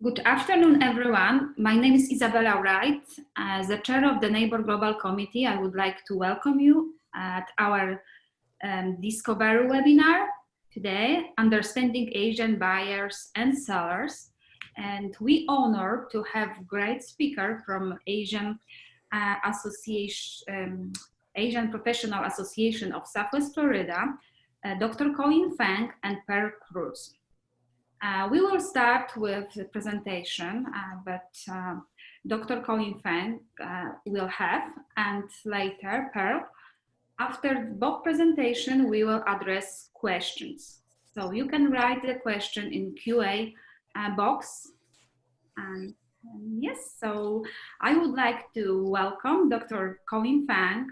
Good afternoon, everyone. My name is Isabella Wright. As the chair of the NABOR Global Committee, I would like to welcome you at our Discovery webinar today, Understanding Asian Buyers and Sellers. And we honor to have great speaker from Asian Asian Professional Association of Southwest Florida, Dr. Colin Feng and Per Cruz. We will start with the presentation, but Dr. Colin Feng will have, and later Pearl. After both presentation, we will address questions. So you can write the question in QA box. And yes, so I would like to welcome Dr. Colin Feng.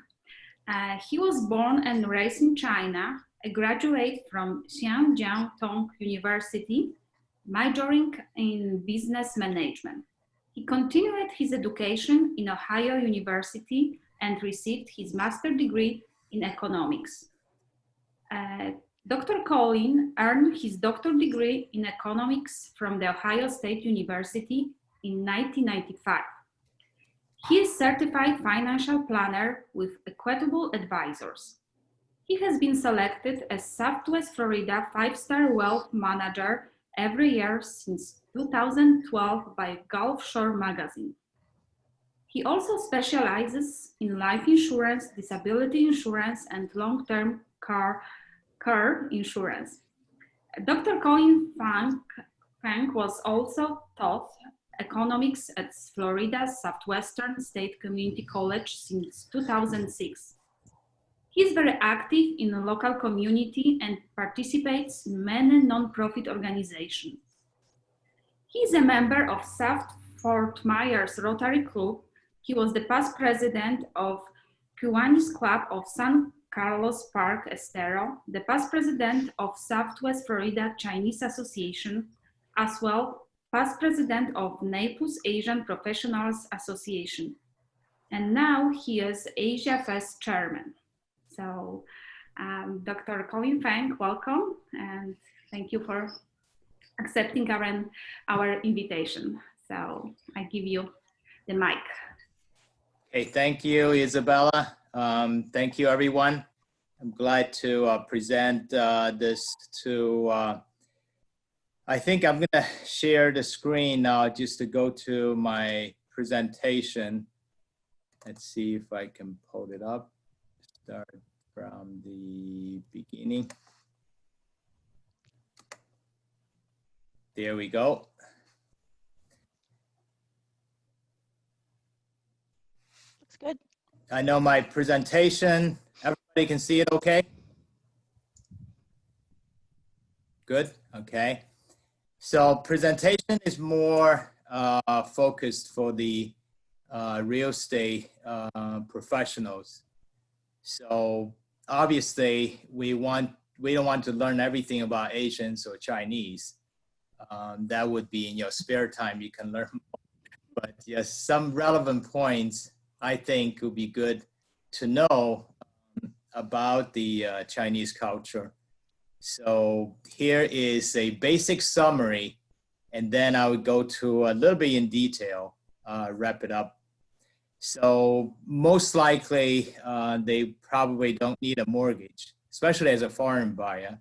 He was born and raised in China, a graduate from Xianjiang Tong University, majoring in business management. He continued his education in Ohio University and received his master's degree in economics. Dr. Colin earned his doctoral degree in economics from the Ohio State University in 1995. He is certified financial planner with Equitable Advisors. He has been selected as Southwest Florida 5-star wealth manager every year since 2012 by Gulf Shore magazine. He also specializes in life insurance, disability insurance, and long-term car insurance. Dr. Colin Feng was also taught economics at Florida's Southwestern State Community College since 2006. He is very active in the local community and participates in many nonprofit organizations. He is a member of South Fort Myers Rotary Club. He was the past president of Kiwanis Club of San Carlos Park Estero, the past president of Southwest Florida Chinese Association, as well past president of Naples Asian Professionals Association. And now he is Asia Fest chairman. So Dr. Colin Feng, welcome, and thank you for accepting our invitation. So I give you the mic. Okay, thank you, Isabella. Thank you, everyone. I'm glad to present this to, I think I'm gonna share the screen now just to go to my presentation. Let's see if I can pull it up. Start from the beginning. There we go. Looks good. I know my presentation, everybody can see it okay? Good, okay. So presentation is more focused for the real estate professionals. So obviously we don't want to learn everything about Asians or Chinese. That would be in your spare time, you can learn more. But yes, some relevant points I think would be good to know about the Chinese culture. So here is a basic summary, and then I would go to a little bit in detail, wrap it up. So most likely, they probably don't need a mortgage, especially as a foreign buyer.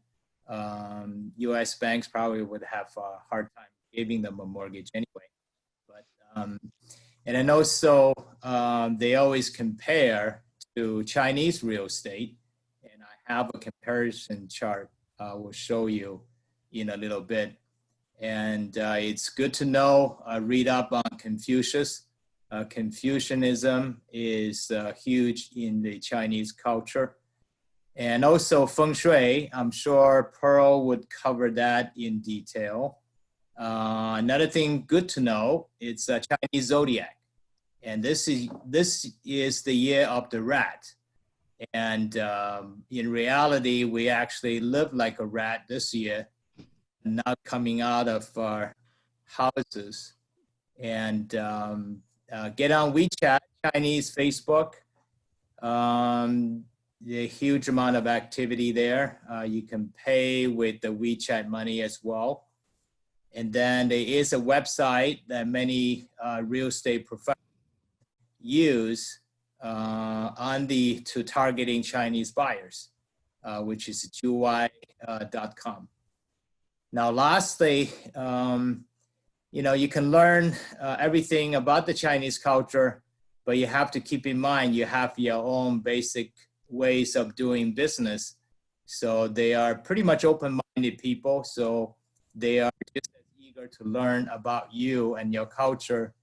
U.S. banks probably would have a hard time giving them a mortgage anyway. But and then also, they always compare to Chinese real estate, and I have a comparison chart I will show you in a little bit. And it's good to know, read up on Confucius. Confucianism is huge in the Chinese culture. And also Feng Shui, I'm sure Pearl would cover that in detail. Another thing good to know, it's a Chinese Zodiac. And this is the year of the rat. And in reality, we actually live like a rat this year, not coming out of our houses. And get on WeChat, Chinese Facebook. A huge amount of activity there. You can pay with the WeChat money as well. And then there is a website that many real estate professionals use to targeting Chinese buyers, which is GY.com. Now, lastly, you can learn everything about the Chinese culture, but you have to keep in mind you have your own basic ways of doing business. So they are pretty much open-minded people. So they are just as eager to learn about you and your culture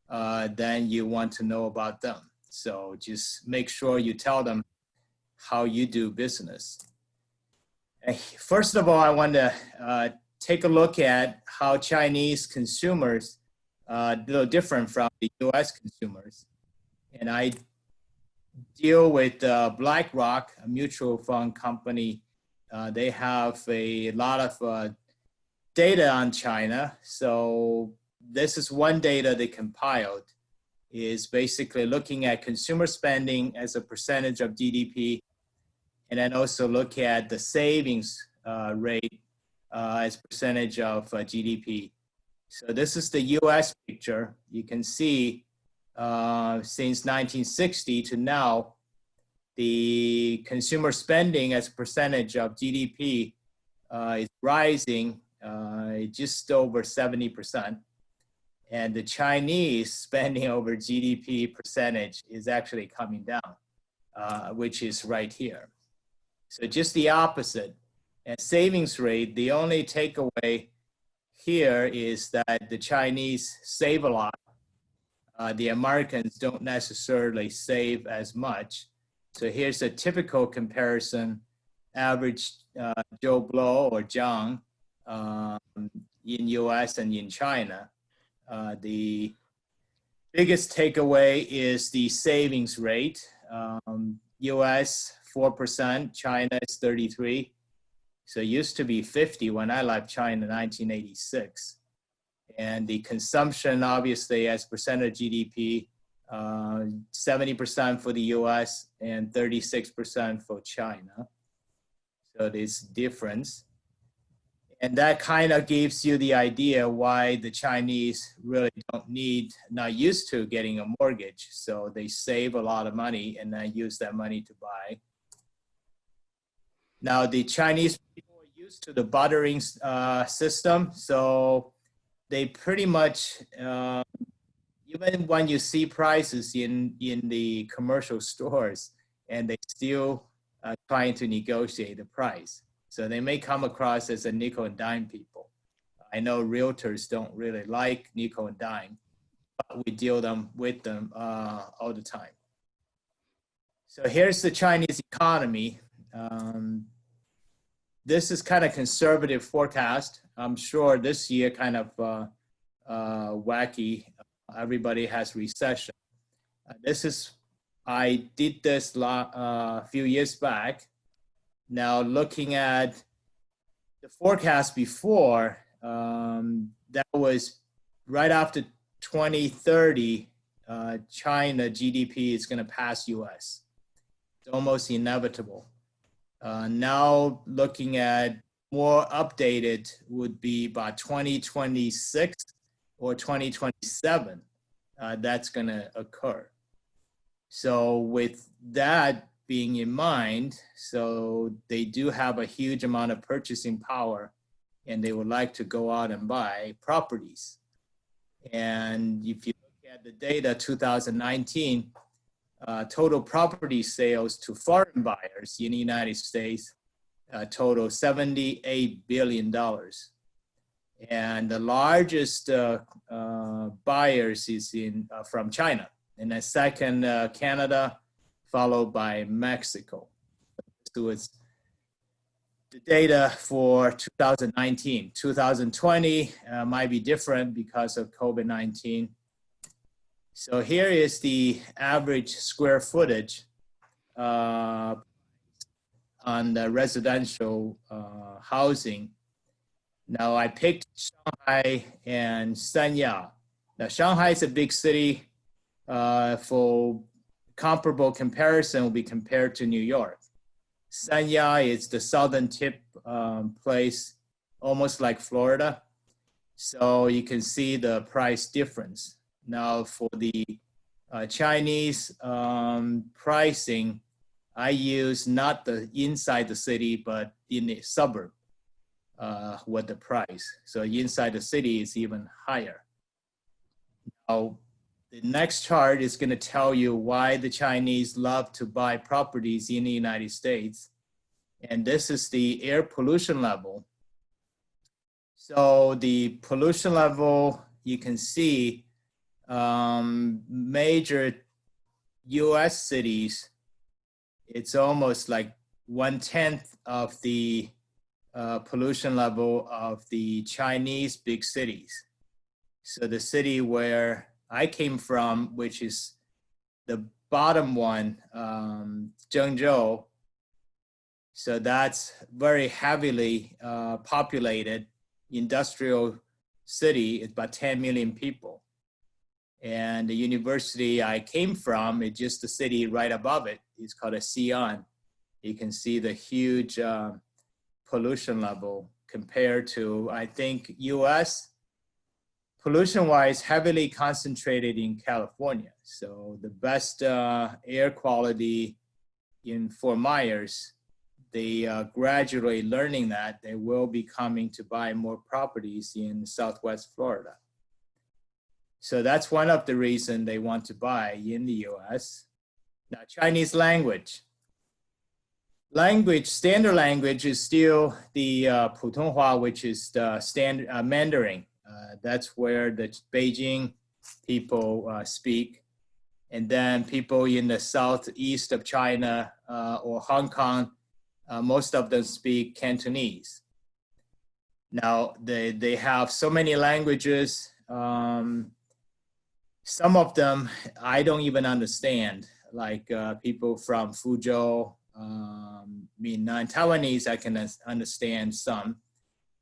than you want to know about them. So just make sure you tell them how you do business. First of all, I want to take a look at how Chinese consumers a little different from the US consumers. And I deal with BlackRock, a mutual fund company. They have a lot of data on China. So this is one data they compiled, is basically looking at consumer spending as a percentage of GDP, and then also look at the savings rate as percentage of GDP. So this is the US picture. You can see since 1960 to now, the consumer spending as a percentage of GDP is rising just over 70%. And the Chinese spending over GDP percentage is actually coming down, which is right here. So just the opposite. And savings rate, the only takeaway here is that the Chinese save a lot. The Americans don't necessarily save as much. So here's a typical comparison, average Joe Blow or John in US and in China. The biggest takeaway is the savings rate. US 4%, China is 33%. So it used to be 50 when I left China in 1986. And the consumption, obviously, as percent of GDP, 70% for the US and 36% for China. So there's difference. And that kind of gives you the idea why the Chinese really not used to getting a mortgage. So they save a lot of money and then use that money to buy. Now, the Chinese people are used to the bartering system. So they pretty much, even when you see prices in the commercial stores, and they still trying to negotiate the price. So they may come across as a nickel and dime people. I know realtors don't really like nickel and dime, but we deal with them all the time. So here's the Chinese economy. This is kind of conservative forecast. I'm sure this year kind of wacky. Everybody has recession. I did this a few years back. Now looking at the forecast before, that was right after 2030, China GDP is going to pass US. It's almost inevitable. Now looking at more updated would be by 2026 or 2027, that's going to occur. So with that being in mind, so they do have a huge amount of purchasing power and they would like to go out and buy properties. And if you look at the data, 2019, total property sales to foreign buyers in the United States total $78 billion. And the largest buyers is from China. And then second, Canada, followed by Mexico. So it's the data for 2019. 2020 might be different because of COVID-19. So here is the average square footage on the residential housing. Now I picked Shanghai and Sanya. Now Shanghai is a big city. For comparable comparison will be compared to New York. Sanya is the southern tip place, almost like Florida. So you can see the price difference. Now for the Chinese pricing, I use not the inside the city, but in the suburb with the price. So inside the city is even higher. Now, the next chart is going to tell you why the Chinese love to buy properties in the United States. And this is the air pollution level. So the pollution level, you can see major US cities, it's almost like 1/10 of the pollution level of the Chinese big cities. So the city where I came from, which is the bottom one, Zhengzhou, so that's very heavily populated industrial city. It's about 10 million people. And the university I came from, it's just the city right above it. It's called a Xi'an. You can see the huge pollution level compared to, I think, US, pollution-wise, heavily concentrated in California. So the best air quality in Fort Myers, they gradually learning that they will be coming to buy more properties in Southwest Florida. So that's one of the reasons they want to buy in the US. Now, Chinese language. Standard language is still the Putonghua, which is the standard Mandarin. That's where the Beijing people speak. And then people in the southeast of China or Hong Kong, most of them speak Cantonese. Now, they have so many languages. Some of them I don't even understand, like people from Fuzhou, non-Taiwanese, I can understand some.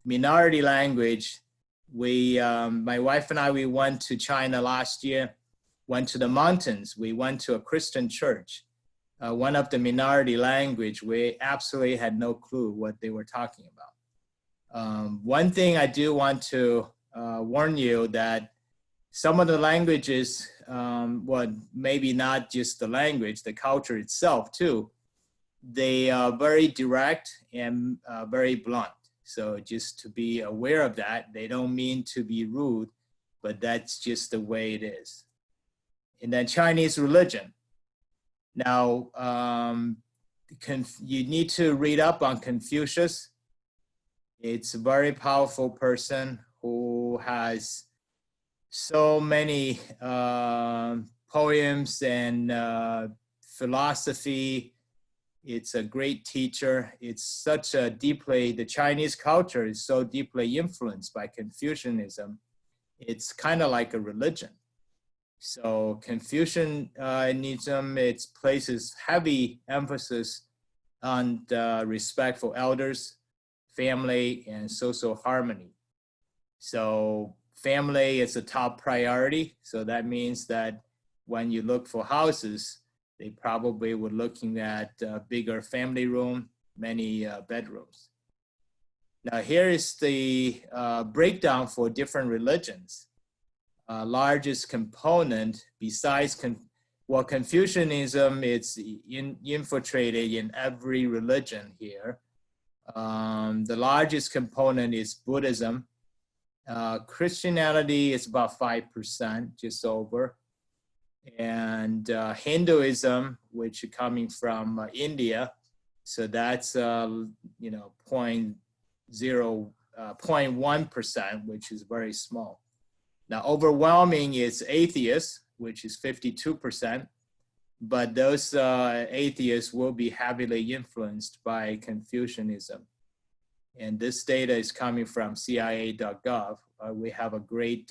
Minority language, my wife and I, we went to China last year, went to the mountains. We went to a Christian church. One of the minority language, we absolutely had no clue what they were talking about. One thing I do want to warn you that some of the languages, well, maybe not just the language, the culture itself too, they are very direct and very blunt. So just to be aware of that, they don't mean to be rude, but that's just the way it is. And then Chinese religion. Now, you need to read up on Confucius. It's a very powerful person who has so many poems and philosophy. It's a great teacher. It's such a the Chinese culture is so deeply influenced by Confucianism. It's kind of like a religion. So Confucianism, it places heavy emphasis on respect for elders, family, and social harmony. So family is a top priority. So that means that when you look for houses, they probably were looking at a bigger family room, many bedrooms. Now here is the breakdown for different religions. Largest component besides Confucianism, it's infiltrated in every religion here. The largest component is Buddhism. Christianity is about 5%, just over. And Hinduism, which is coming from India, so that's 0.1%, which is very small. Now, overwhelming is atheists, which is 52%, but those atheists will be heavily influenced by Confucianism. And this data is coming from CIA.gov. We have a great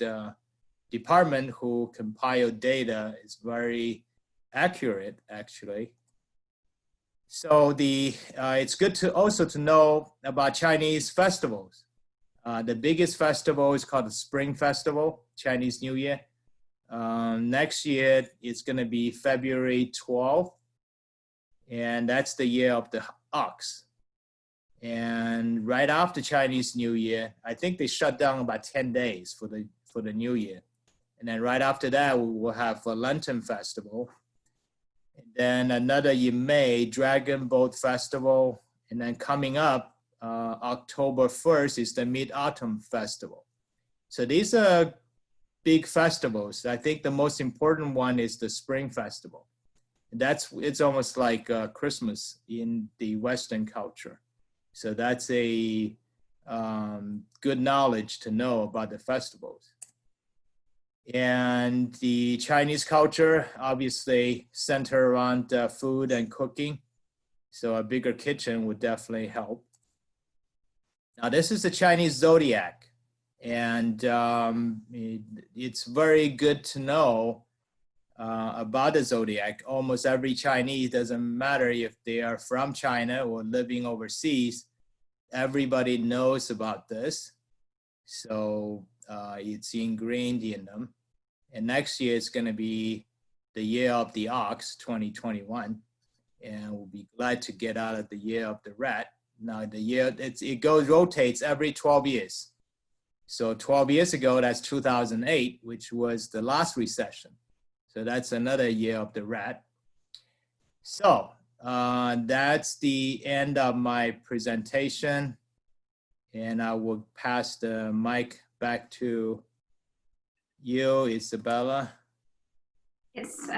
department who compile data. Is very accurate, actually. So it's good to also to know about Chinese festivals. The biggest festival is called the Spring Festival, Chinese New Year. Next year, it's going to be February 12th, and that's the year of the ox. And right after Chinese New Year, I think they shut down about 10 days for the New Year. And then right after that, we will have a Lantern Festival. And then another in May, Dragon Boat Festival. And then coming up, October 1st is the Mid-Autumn Festival. So these are big festivals. I think the most important one is the Spring Festival. It's almost like Christmas in the Western culture. So that's a good knowledge to know about the festivals. And the Chinese culture obviously center around food and cooking. So a bigger kitchen would definitely help. Now this is the Chinese Zodiac. And it's very good to know about the Zodiac. Almost every Chinese, doesn't matter if they are from China or living overseas, everybody knows about this. So it's ingrained in them. And next year it's going to be the year of the ox, 2021. And we'll be glad to get out of the year of the rat. Now the year, rotates every 12 years. So 12 years ago, that's 2008, which was the last recession. So that's another year of the rat. So that's the end of my presentation. And I will pass the mic back to you, Isabella. Yes,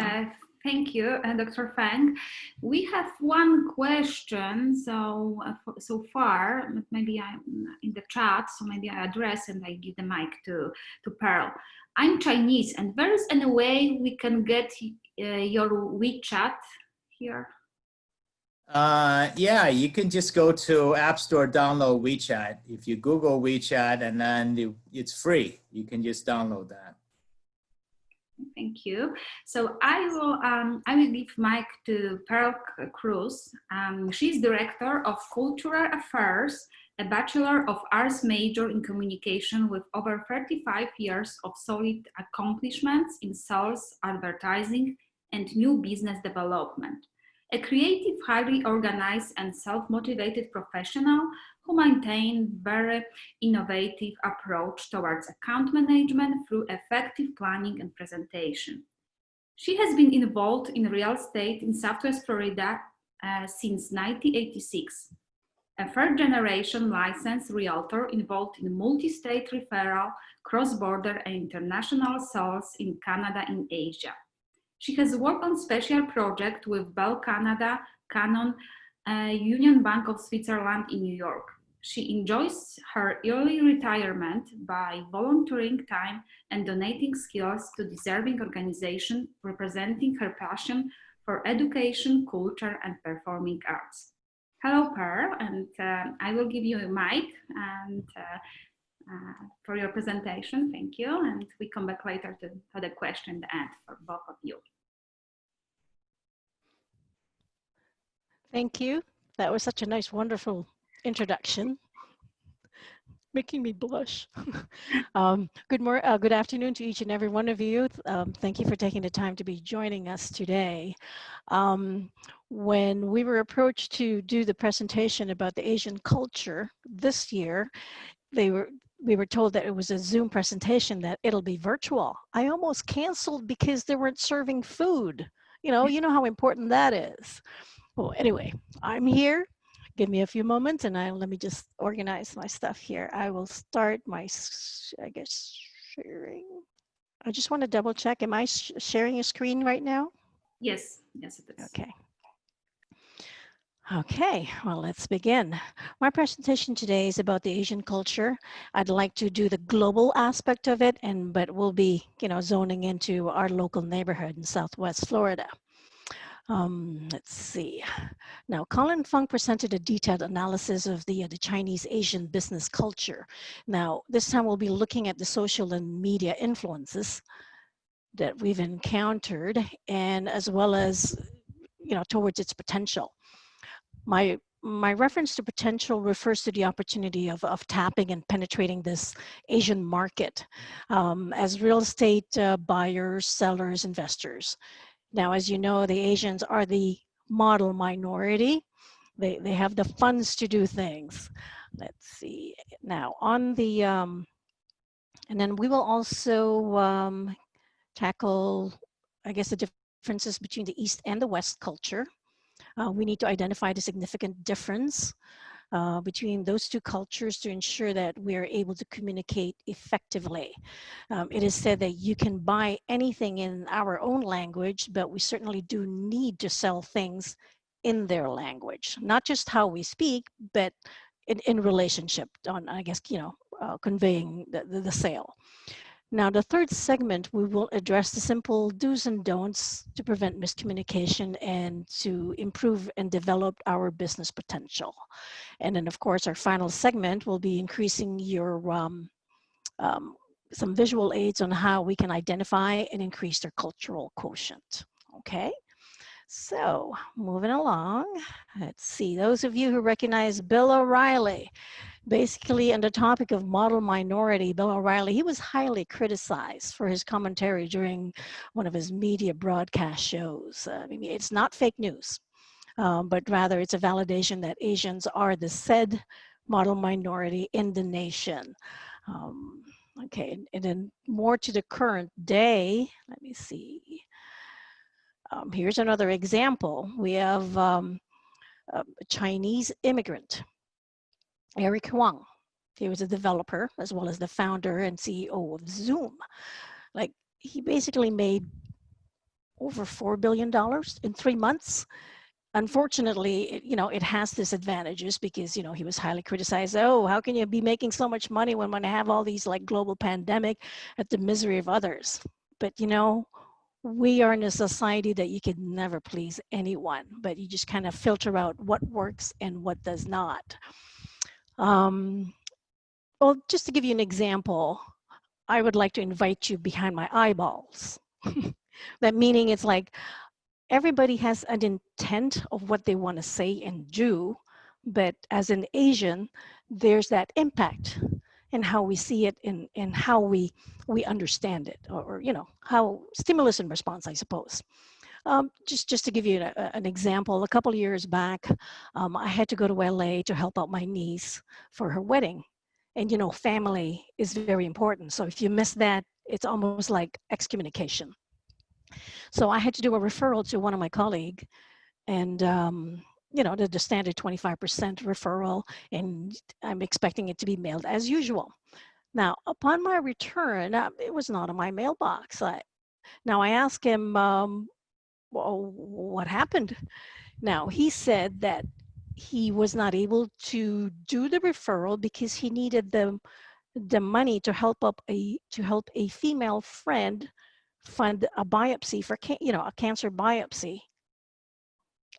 thank you, Dr. Feng. We have one question, so far, maybe I'm in the chat, so maybe I address and I give the mic to Pearl. I'm Chinese, and there is any way we can get your WeChat here? Yeah, you can just go to App Store, download WeChat. If you Google WeChat, and then it's free. You can just download that. Thank you. So I will give mic to Pearl Cruz. She's Director of Cultural Affairs, a Bachelor of Arts major in communication with over 35 years of solid accomplishments in sales, advertising, and new business development. A creative, highly organized, and self-motivated professional who maintains very innovative approach towards account management through effective planning and presentation. She has been involved in real estate in Southwest Florida since 1986. A third-generation licensed realtor involved in multi-state referral, cross-border, and international sales in Canada and Asia. She has worked on special projects with Bell Canada, Canon, Union Bank of Switzerland in New York. She enjoys her early retirement by volunteering time and donating skills to deserving organizations representing her passion for education, culture, and performing arts. Hello, Pearl, and I will give you a mic and for your presentation. Thank you, and we come back later to the question and answer for both of you. Thank you. That was such a nice, wonderful introduction, making me blush. Good afternoon to each and every one of you. Thank you for taking the time to be joining us today. When we were approached to do the presentation about the Asian culture this year, we were told that it was a Zoom presentation, that it'll be virtual. I almost canceled because they weren't serving food. You know how important that is. Well, anyway, I'm here. Give me a few moments and let me just organize my stuff here. I will start my, sharing. I just want to double check. Am I sharing a screen right now? Yes, yes it is. Okay. Okay, well, let's begin. My presentation today is about the Asian culture. I'd like to do the global aspect of it, but we'll be, zoning into our local neighborhood in Southwest Florida. Let's see. Now, Colin Fung presented a detailed analysis of the Chinese Asian business culture. Now, this time we'll be looking at the social and media influences that we've encountered, and as well as, towards its potential. My reference to potential refers to the opportunity of tapping and penetrating this Asian market as real estate buyers, sellers, investors. Now, as you know, the Asians are the model minority, They have the funds to do things. Let's see. Now on the, and then we will also tackle, I guess, the differences between the East and the West culture. We need to identify the significant difference between those two cultures to ensure that we are able to communicate effectively. It is said that you can buy anything in our own language, but we certainly do need to sell things in their language, not just how we speak, but in relationship on, I guess, conveying the sale. Now, the third segment, we will address the simple do's and don'ts to prevent miscommunication and to improve and develop our business potential. And then, of course, our final segment will be increasing your some visual aids on how we can identify and increase their cultural quotient. Okay, so moving along, let's see. Those of you who recognize Bill O'Reilly, basically on the topic of model minority, Bill O'Reilly, he was highly criticized for his commentary during one of his media broadcast shows. I mean, it's not fake news, but rather it's a validation that Asians are the said model minority in the nation. Okay, and then more to the current day, let me see. Here's another example. We have a Chinese immigrant, Eric Wong. He was a developer as well as the founder and CEO of Zoom. Like, he basically made over $4 billion in 3 months. Unfortunately, it has disadvantages because, he was highly criticized. Oh, how can you be making so much money when I have all these like global pandemic at the misery of others? But, we are in a society that you could never please anyone, but you just kind of filter out what works and what does not. Well, just to give you an example, I would like to invite you behind my eyeballs. That meaning it's like everybody has an intent of what they want to say and do, but as an Asian, there's that impact in how we see it, in how we understand it, or how stimulus and response, I suppose. Just to give you an example, a couple of years back, I had to go to LA to help out my niece for her wedding. And family is very important. So if you miss that, it's almost like excommunication. So I had to do a referral to one of my colleagues, and the standard 25% referral, and I'm expecting it to be mailed as usual. Now, upon my return, it was not in my mailbox. Now I asked him, well, what happened? Now, he said that he was not able to do the referral because he needed the money to help a female friend fund a biopsy for a cancer biopsy,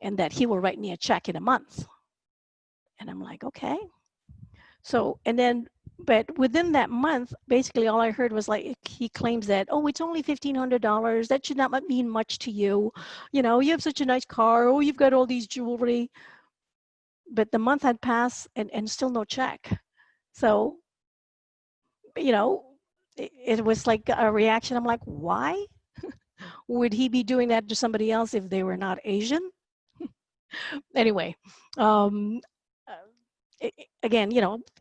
and that he will write me a check in a month. And I'm like, okay. So, and then, but within that month, basically all I heard was like, he claims that, oh, it's only $1,500. That should not mean much to you. You have such a nice car. Oh, you've got all these jewelry. But the month had passed and still no check. So, it was like a reaction. I'm like, why would he be doing that to somebody else if they were not Asian? Anyway, again,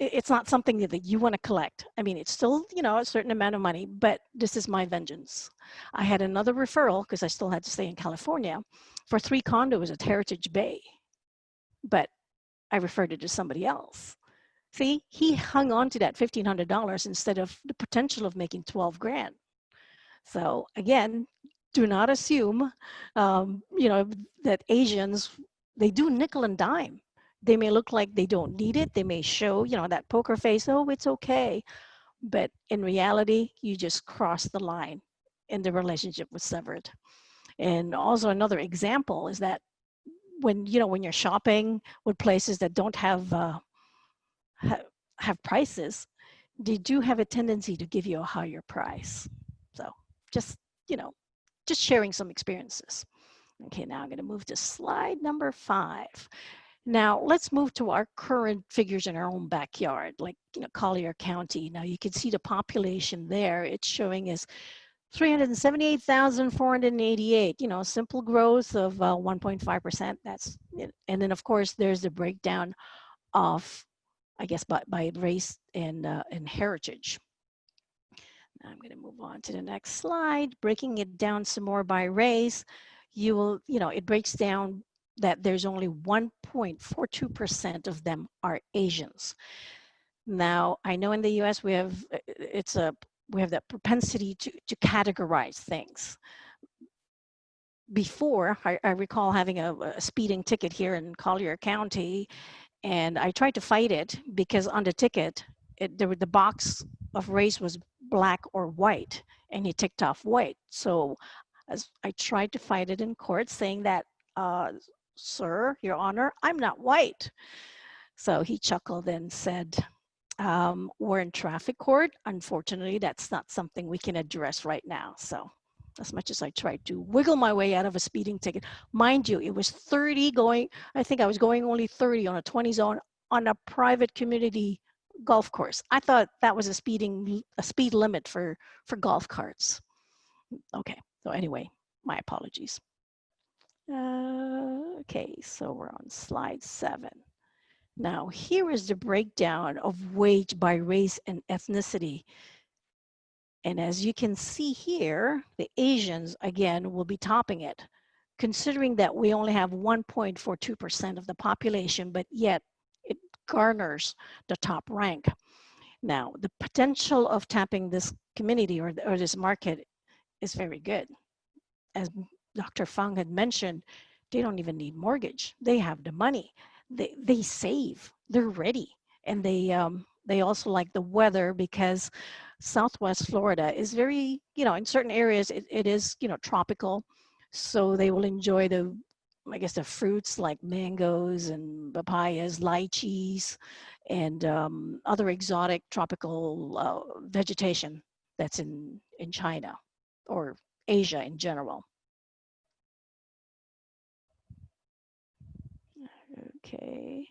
it's not something that you want to collect. I mean, it's still, a certain amount of money, but this is my vengeance. I had another referral because I still had to stay in California for 3 condos at Heritage Bay, but I referred it to somebody else. See, he hung on to that $1,500 instead of the potential of making 12 grand. So again, do not assume, that Asians, they do nickel and dime. They may look like they don't need it. They may show, that poker face, oh, it's okay. But in reality, you just crossed the line and the relationship was severed. And also another example is that when you're shopping with places that don't have prices, they do have a tendency to give you a higher price. So just sharing some experiences. Okay, now I'm going to move to slide number 5. Now let's move to our current figures in our own backyard, like Collier County. Now you can see the population there. It's showing as 378,488, simple growth of 1.5%. That's it. And then of course there's the breakdown of, I guess, by race and heritage. Now I'm going to move on to the next slide. Breaking it down some more by race, you will, it breaks down that there's only 1.42% of them are Asians. Now, I know in the US we have that propensity to categorize things. Before, I recall having a speeding ticket here in Collier County, and I tried to fight it because on the ticket, the box of race was black or white, and he ticked off white. So as I tried to fight it in court, saying that, sir, your honor, I'm not white. So he chuckled and said, we're in traffic court. Unfortunately, that's not something we can address right now. So as much as I tried to wiggle my way out of a speeding ticket, mind you, it was 30 going, I think I was going only 30 on a 20 zone on a private community golf course. I thought that was a speed limit for golf carts. Okay, so anyway, my apologies. Okay, so we're on slide 7. Now, here is the breakdown of wage by race and ethnicity. And as you can see here, the Asians, again, will be topping it, considering that we only have 1.42% of the population, but yet it garners the top rank. Now, the potential of tapping this community or this market is very good. As Dr. Feng had mentioned, they don't even need mortgage. They have the money. They save, they're ready. And they also like the weather because Southwest Florida is very, in certain areas it is, tropical. So they will enjoy the fruits like mangoes and papayas, lychees, and other exotic tropical vegetation that's in China or Asia in general. Okay.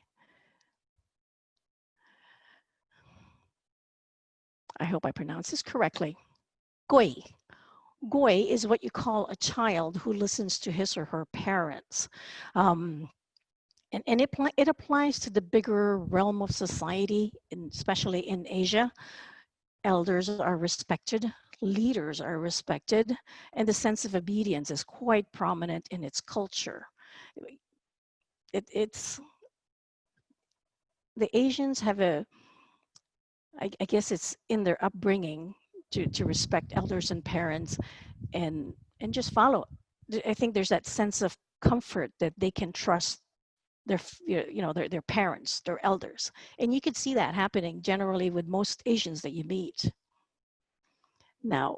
I hope I pronounce this correctly. Gui. Gui is what you call a child who listens to his or her parents. And it applies to the bigger realm of society, especially in Asia. Elders are respected, leaders are respected, and the sense of obedience is quite prominent in its culture. It's the Asians have I guess it's in their upbringing to respect elders and parents and just follow. I think there's that sense of comfort that they can trust their parents, their elders. And you could see that happening generally with most Asians that you meet. Now,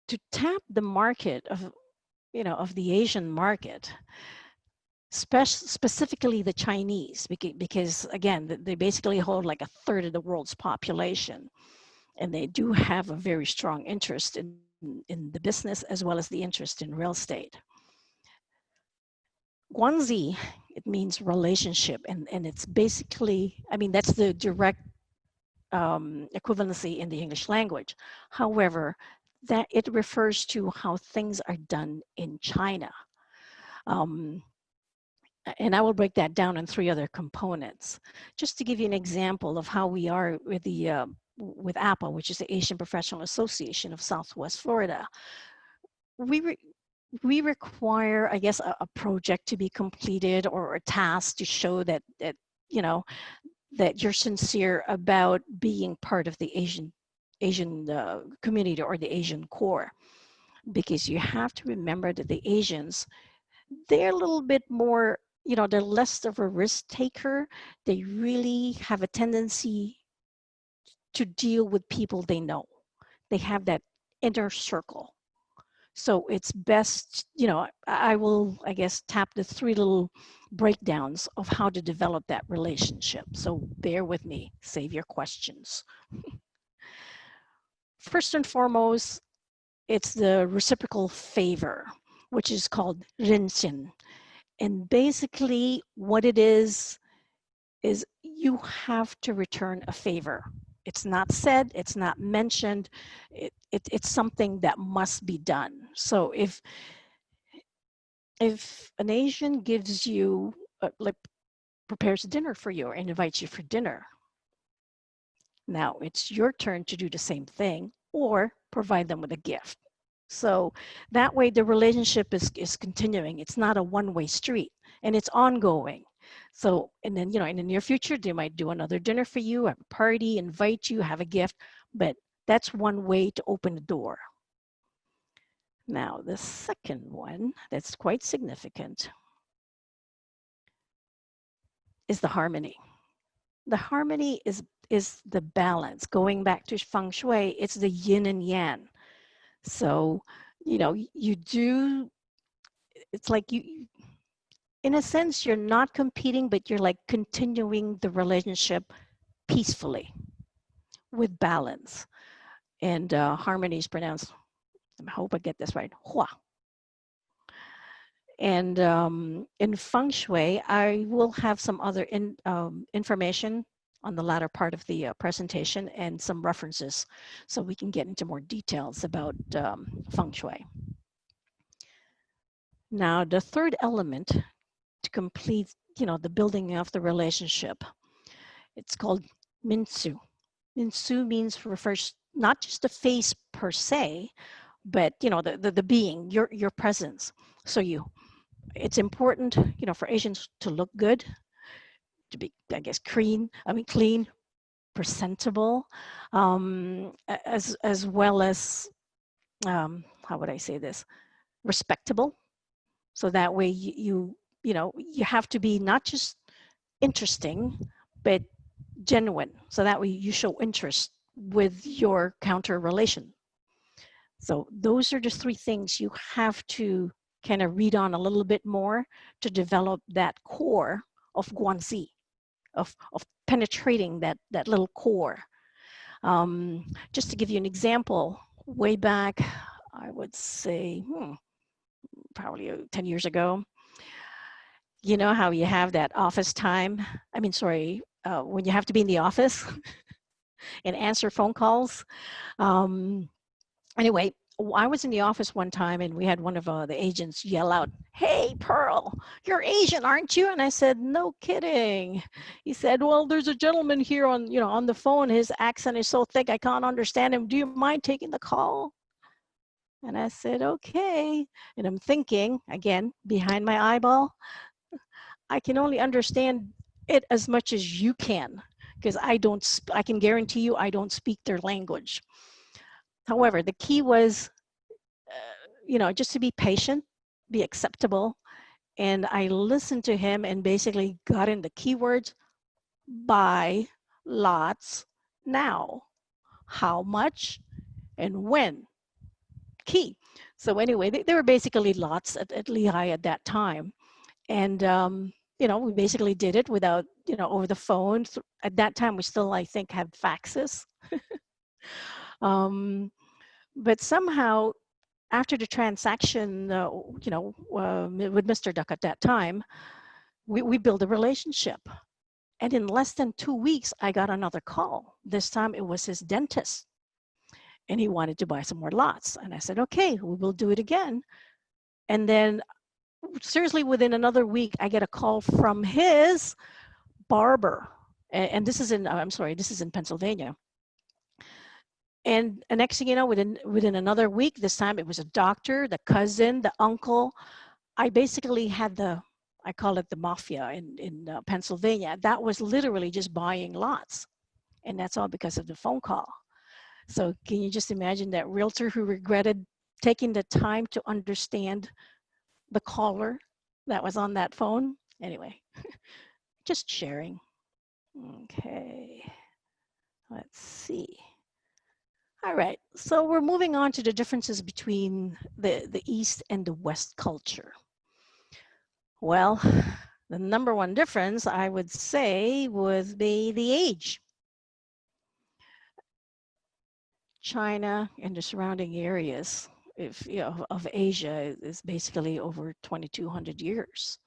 to tap the market of the Asian market, specifically the Chinese, because again, they basically hold like 1/3 of the world's population, and they do have a very strong interest in the business as well as the interest in real estate. Guanzi, it means relationship, and it's basically, that's the direct equivalency in the English language. However, that it refers to how things are done in China. And I will break that down in 3 other components. Just to give you an example of how we are with APA, which is the Asian Professional Association of Southwest Florida. We require, I guess, a project to be completed or a task to show that you're sincere about being part of the Asian community or the Asian core. Because you have to remember that the Asians, they're a little bit more, they're less of a risk taker. They really have a tendency to deal with people they know. They have that inner circle. So it's best, I will, I guess, tap the 3 little breakdowns of how to develop that relationship. So bear with me, save your questions. First and foremost, it's the reciprocal favor, which is called rinxin. And basically what it is you have to return a favor. It's not said, it's not mentioned. It's something that must be done. So if an Asian gives you, like prepares dinner for you and invites you for dinner, now it's your turn to do the same thing or provide them with a gift. So that way the relationship is continuing. It's not a one-way street and it's ongoing. So, and then, in the near future, they might do another dinner for you, have a party, invite you, have a gift, but that's one way to open the door. Now, the second one that's quite significant is the harmony. The harmony is the balance. Going back to Feng Shui, it's the yin and yang. So, you do, it's like you, in a sense, you're not competing, but you're like continuing the relationship peacefully with balance. And harmony is pronounced, I hope I get this right, hua. And in Feng Shui, I will have some other information on the latter part of the presentation and some references so we can get into more details about Feng Shui. Now, the third element to complete, the building of the relationship, it's called Minsu. Minsu refers not just the face per se, but the being, your presence. So it's important, for Asians to look good, to be, I guess, clean, presentable, as well as, how would I say this, respectable. So that way you have to be not just interesting, but genuine. So that way you show interest with your counter relation. So those are the three things you have to kind of read on a little bit more to develop that core of Guanxi, of penetrating that little core. Just to give you an example, way back, I would say, probably 10 years ago, you know how you have that office time? When you have to be in the office and answer phone calls. Anyway, I was in the office one time and we had one of the agents yell out, "Hey, Pearl, you're Asian, aren't you?" And I said, "No kidding." He said, "Well, there's a gentleman here on the phone. His accent is so thick I can't understand him. Do you mind taking the call?" And I said, "Okay." And I'm thinking, again, behind my eyeball, I can only understand it as much as you can, because I can guarantee you I don't speak their language. However, the key was, just to be patient, be acceptable. And I listened to him and basically got in the keywords: buy, lots, now, how much, and when. Key. So anyway, they were basically lots at Lehigh at that time. And, we basically did it without, over the phone. At that time, we still, I think, had faxes. But somehow, after the transaction, with Mr. Duck at that time, we built a relationship. And in less than 2 weeks, I got another call. This time it was his dentist. And he wanted to buy some more lots. And I said, "Okay, we will do it again." And then, seriously, within another week, I get a call from his barber. And this is this is in Pennsylvania. And next thing you know, within another week, this time it was a doctor, the cousin, the uncle. I basically had I call it the mafia in Pennsylvania. That was literally just buying lots. And that's all because of the phone call. So can you just imagine that realtor who regretted taking the time to understand the caller that was on that phone? Anyway, just sharing. Okay, let's see. All right, so we're moving on to the differences between the East and the West culture. Well, the number one difference, I would say, would be the age. China and the surrounding areas of Asia is basically over 2,200 years.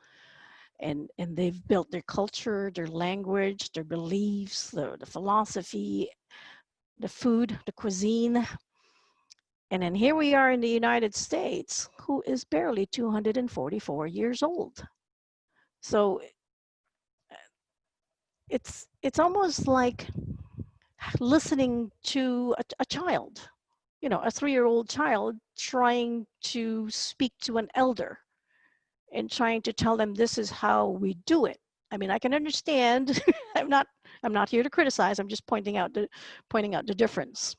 and they've built their culture, their language, their beliefs, the philosophy, the food, the cuisine. And then here we are in the United States, who is barely 244 years old. So it's almost like listening to a child, you know, a 3-year-old child trying to speak to an elder and trying to tell them this is how we do it. I mean, I can understand. I'm not here to criticize. I'm just pointing out the difference.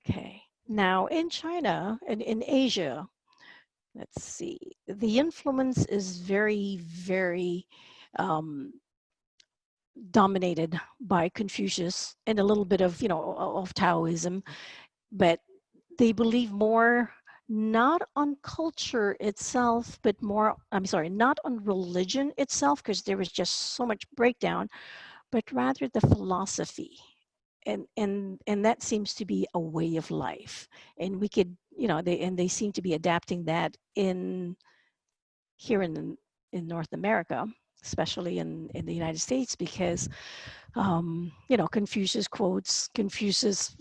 Okay. Now in China and in Asia, let's see, the influence is very, very dominated by Confucius and a little bit of, you know, of Taoism, but they believe more not on culture itself, but more, I'm sorry, not on religion itself, because there was just so much breakdown, but rather the philosophy. And that seems to be a way of life. And we could, you know, they seem to be adapting that here in North America, especially in the United States, because you know, Confucius quotes, Confucius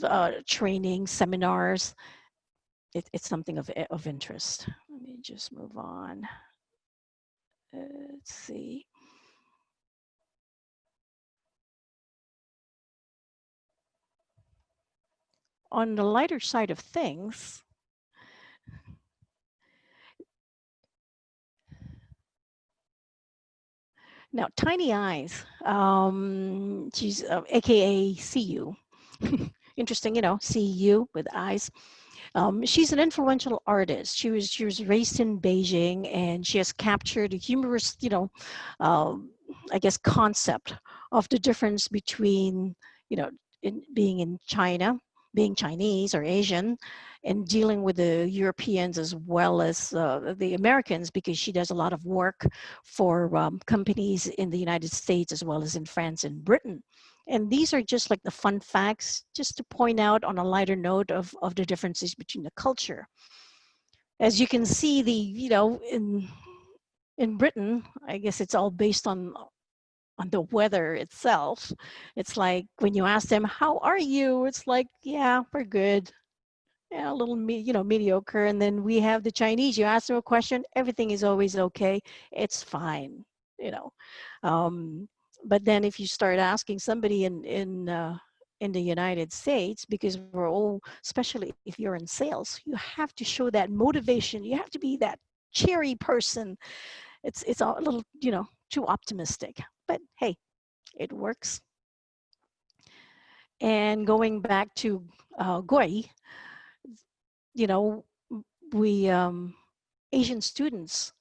training, seminars, it's something of interest. Let me just move on. Let's see. On the lighter side of things, now Tiny Eyes, she's AKA CU. Interesting, you know, CU with eyes. She's an influential artist. She was raised in Beijing, and she has captured a humorous, you know, I guess, concept of the difference between, you know, being in China, being Chinese or Asian, and dealing with the Europeans as well as the Americans, because she does a lot of work for companies in the United States as well as in France and Britain. And these are just like the fun facts, just to point out on a lighter note of the differences between the culture. As you can see, you know, in Britain, I guess it's all based on the weather itself. It's like when you ask them, how are you? It's like, yeah, we're good. Yeah, a little, you know, mediocre. And then we have the Chinese, you ask them a question, everything is always okay. It's fine, you know. But then if you start asking somebody in the United States, because we're all, especially if you're in sales, you have to show that motivation. You have to be that cheery person. It's a little, you know, too optimistic. But hey, it works. And going back to Goi, you know, we Asian students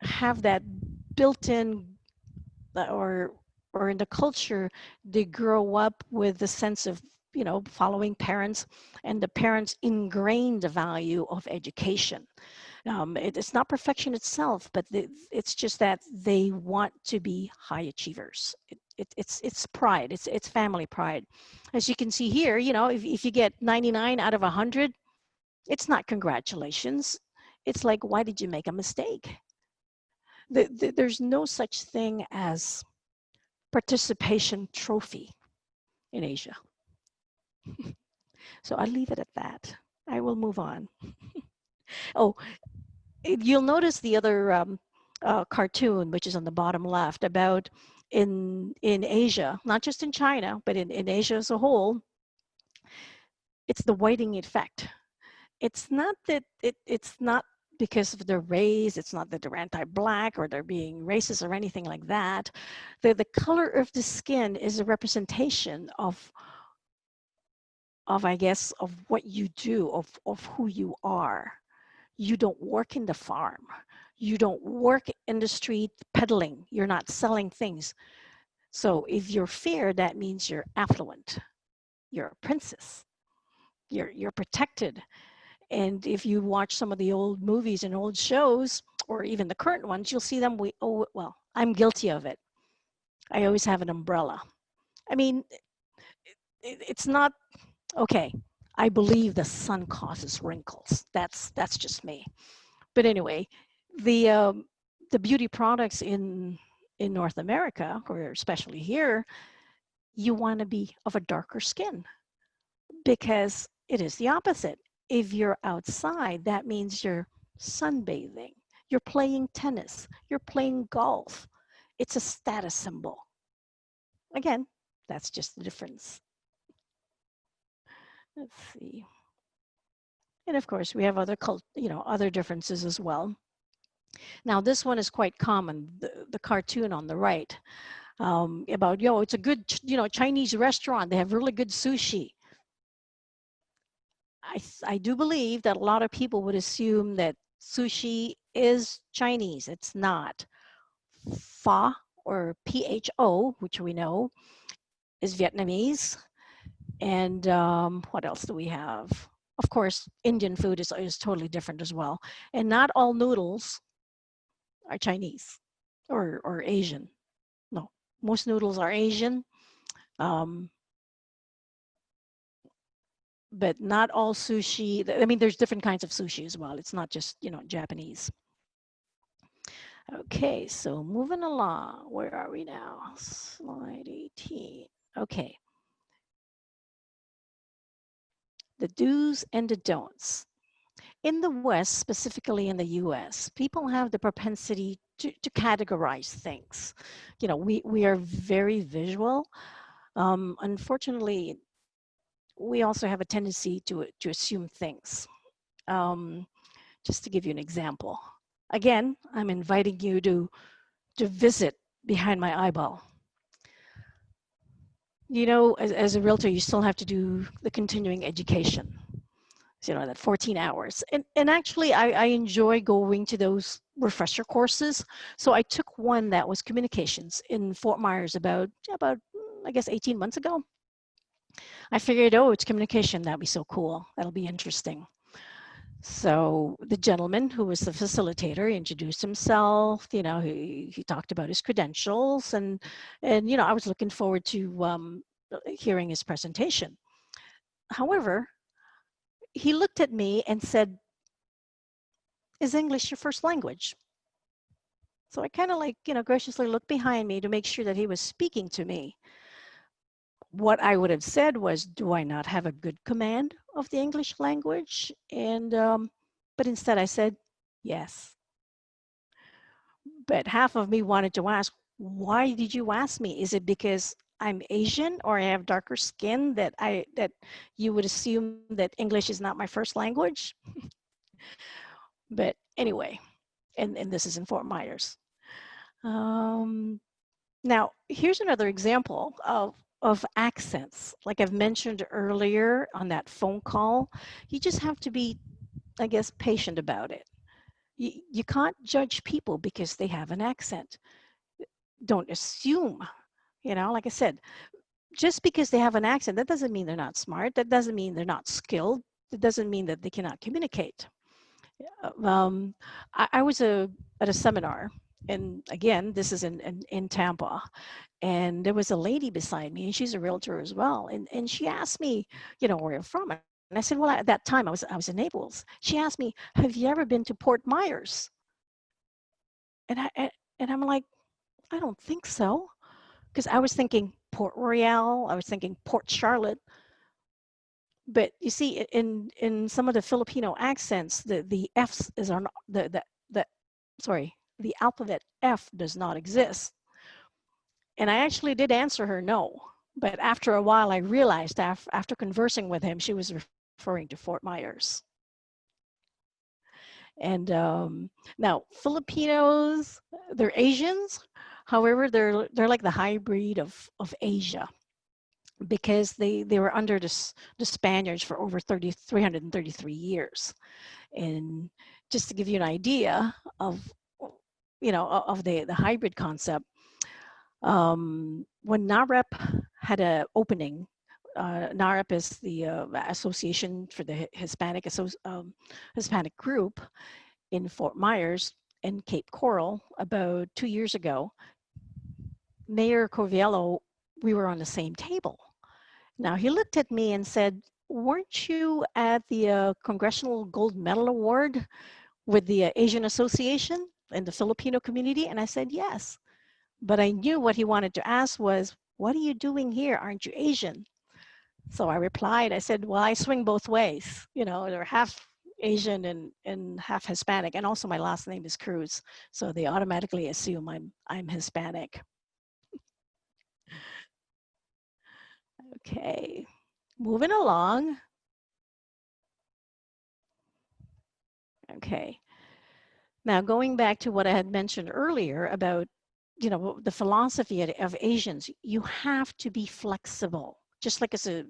have that built-in, or in the culture, they grow up with the sense of, you know, following parents, and the parents ingrain the value of education. It's not perfection itself, but it's just that they want to be high achievers. It's pride. It's family pride. As you can see here, you know, if you get 99 out of 100, it's not congratulations. It's like, why did you make a mistake? There's no such thing as participation trophy in Asia. So I'll leave it at that. I will move on. Oh, you'll notice the other cartoon, which is on the bottom left, about in Asia, not just in China, but in Asia as a whole, it's the whiting effect. It's not that it's not because of their race, it's not that they're anti-Black or they're being racist or anything like that. The color of the skin is a representation of I guess, of what you do, of who you are. You don't work in the farm. You don't work in the street peddling. You're not selling things. So if you're fair, that means you're affluent. You're a princess. You're protected. And if you watch some of the old movies and old shows, or even the current ones, you'll see them. Well, I'm guilty of it. I always have an umbrella. I mean, it's not, okay, I believe the sun causes wrinkles. That's just me. But anyway, the the beauty products in North America, or especially here, you want to be of a darker skin because it is the opposite. If you're outside, that means you're sunbathing, you're playing tennis, you're playing golf. It's a status symbol. Again, that's just the difference. Let's see. And of course, we have other other differences as well. Now, this one is quite common, the cartoon on the right, about, it's a good, Chinese restaurant. They have really good sushi. I do believe that a lot of people would assume that sushi is Chinese. It's not. Pho, or PHO, which we know, is Vietnamese. And what else do we have? Of course, Indian food is totally different as well. And not all noodles are Chinese or Asian. No, most noodles are Asian. But not all sushi. I mean, there's different kinds of sushi as well. It's not just, Japanese. Okay, so moving along. Where are we now? Slide 18. Okay. The do's and the don'ts. In the West, specifically in the US, people have the propensity to categorize things. We are very visual. Unfortunately, we also have a tendency to assume things. Just to give you an example. Again, I'm inviting you to visit behind my eyeball. As a realtor, you still have to do the continuing education. That 14 hours. And actually, I enjoy going to those refresher courses. So I took one that was communications in Fort Myers about I guess 18 months ago. I figured, it's communication. That'd be so cool. That'll be interesting. So the gentleman who was the facilitator introduced himself. He talked about his credentials, and I was looking forward to hearing his presentation. However, he looked at me and said, "Is English your first language?" So I kind of graciously looked behind me to make sure that he was speaking to me. What I would have said was, do I not have a good command of the English language? And, but instead I said, yes. But half of me wanted to ask, why did you ask me? Is it because I'm Asian or I have darker skin that you would assume that English is not my first language? But anyway, and this is in Fort Myers. Now, here's another example of accents. Like I've mentioned earlier on that phone call, you just have to be, I guess, patient about it. You can't judge people because they have an accent. Don't assume, like I said, just because they have an accent, that doesn't mean they're not smart. That doesn't mean they're not skilled. That doesn't mean that they cannot communicate. I was at a seminar, and again, this is in Tampa, and there was a lady beside me, and she's a realtor as well, and she asked me, where I'm from, and I said, well, at that time I was in Naples. She asked me, have you ever been to Fort Myers? And I'm like, I don't think so, because I was thinking Port Royal, I was thinking Port Charlotte. But you see, in some of the Filipino accents, the F's is on the alphabet F does not exist. And I actually did answer her no. But after a while, I realized after conversing with him, she was referring to Fort Myers. And now Filipinos, they're Asians. However, they're like the hybrid of Asia, because they were under the Spaniards for over 333 years. And just to give you an idea of, of the hybrid concept, when NAREP had an opening, NAREP is the Association for the Hispanic group in Fort Myers and Cape Coral about 2 years ago. Mayor Coviello, we were on the same table. Now he looked at me and said, weren't you at the Congressional Gold Medal Award with the Asian Association? in the Filipino community? And I said, yes. But I knew what he wanted to ask was, what are you doing here? Aren't you Asian? So I replied, I said, well, I swing both ways. You know, they're half Asian and half Hispanic. And also my last name is Cruz. So they automatically assume I'm Hispanic. Okay, moving along. Okay. Now, going back to what I had mentioned earlier about, you know, the philosophy of Asians, you have to be flexible, just like as a,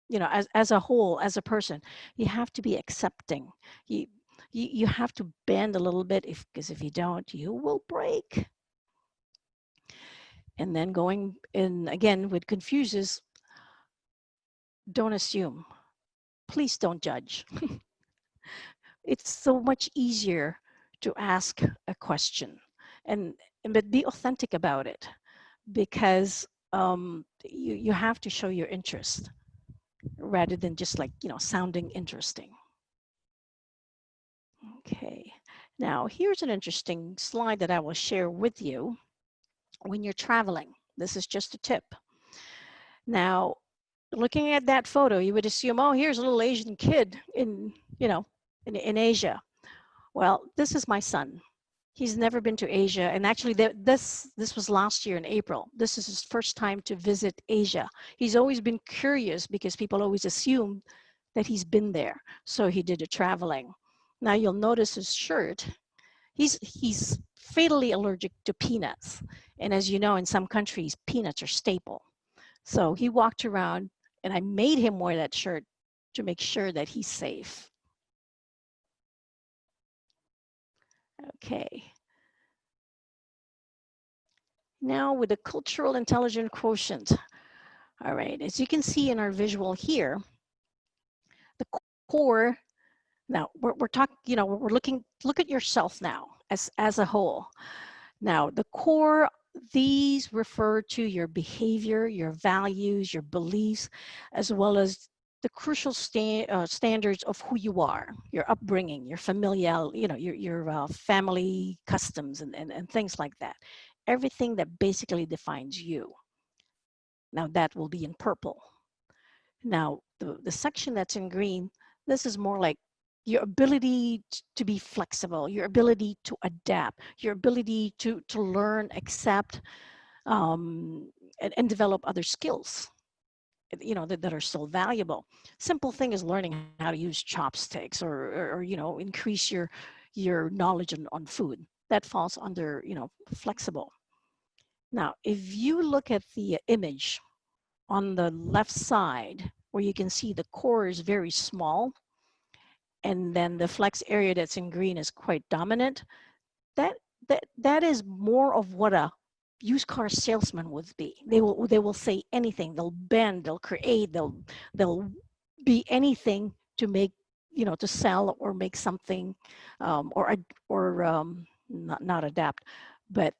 you know, as a whole, as a person, you have to be accepting. You, you have to bend a little bit because if you don't, you will break. And then going in again with Confucius, don't assume. Please don't judge. It's so much easier to ask a question and but be authentic about it, because you have to show your interest rather than just like, you know, sounding interesting. Okay, now here's an interesting slide that I will share with you when you're traveling. This is just a tip. Now, looking at that photo, you would assume, oh, here's a little Asian kid in, you know, in Asia. Well, this is my son. He's never been to Asia. And actually this was last year in April. This is his first time to visit Asia. He's always been curious because people always assume that he's been there. So he did a traveling. Now you'll notice his shirt. He's fatally allergic to peanuts. And as you know, in some countries, peanuts are staple. So he walked around and I made him wear that shirt to make sure that he's safe. Okay. Now with the cultural intelligence quotient. All right, as you can see in our visual here, the core, now we're talking, you know, we're looking, look at yourself now as a whole. Now the core, these refer to your behavior, your values, your beliefs, as well as the crucial standards of who you are, your upbringing, your familial, you know, your family customs and things like that. Everything that basically defines you. Now that will be in purple. Now the section that's in green, this is more like your ability to be flexible, your ability to adapt, your ability to learn, accept, and develop other skills, you know, that are still valuable. Simple thing is learning how to use chopsticks or you know, increase your knowledge on food. That falls under, you know, flexible. Now, if you look at the image on the left side, where you can see the core is very small, and then the flex area that's in green is quite dominant, that is more of what a used car salesman would be. They will say anything. They'll bend, they'll create, they'll be anything to make, you know, to sell or make something, or not adapt, but